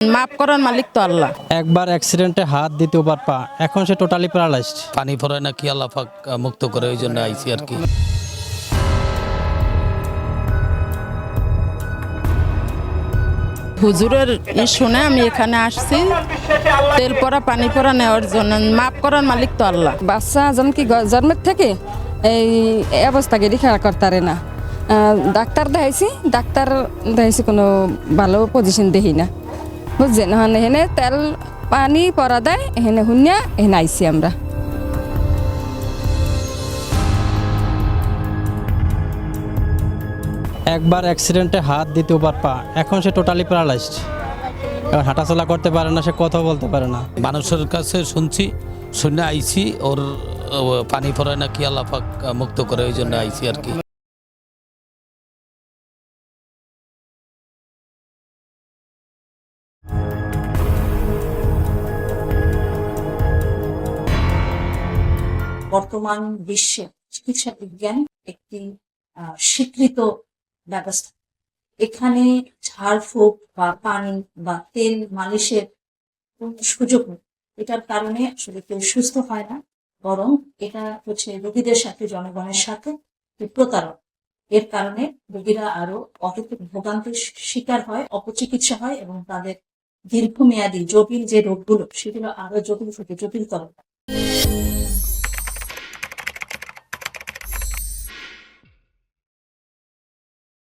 মাফ করার মালিক তো আল্লাহ। একবার অ্যাক্সিডেন্টে হাত দ্বিতীয়বার পা, এখন সে টোটালি প্যারালাইজড। পানি পড়ায় নাকি আল্লাহ পাক মুক্ত করে, ওই জন্য আইসি আর কি। হুজুরের শুনে আমি এখানে আসছি তেল পরা পানি পরা নেওয়ার জন্য। মাফ করার মালিক তো আল্লাহ। বাচ্চা যেমন কি জন্মের থেকে এই অবস্থাকে খেয়াল করতে না। ডাক্তার দেখাইছি কোনো ভালো পজিশন দেখি না, বুঝছেন। এখানে তেল পানি পরা দেয়, এখানে শুনিয়া এখানে আইসি আমরা। একবার অ্যাক্সিডেন্টে হাত দ্বিতীয়বার পা, এখন সে টোটালি প্যারালাইজড। এবার হাঁটাচলা করতে পারে না, সে কথা বলতে পারে না। মানুষের কাছে শুনে আইসি ওর পানি পড়ায় নাকি আল্লাহ পাক মুক্ত করে, ওই জন্য আইসি আর কি। বর্তমান বিশ্বে চিকিৎসা বিজ্ঞান একটি স্বীকৃত ব্যবস্থা। এখানে ঝাড়ফুঁক বা পানি বা তেল মালিশের কোনো সুযোগ নেই। এটার কারণে আসলে কেউ সুস্থ হয় না, বরং এটা হচ্ছে রোগীদের সাথে, জনগণের সাথে প্রতারণা। এর কারণে রোগীরা আরো অহেতুক ভোগান্তির শিকার হয়, অপচিকিৎসা হয় এবং তাদের দীর্ঘমেয়াদী জটিল যে রোগগুলো সেগুলো আরো জটিল থেকে জটিলতর হয়।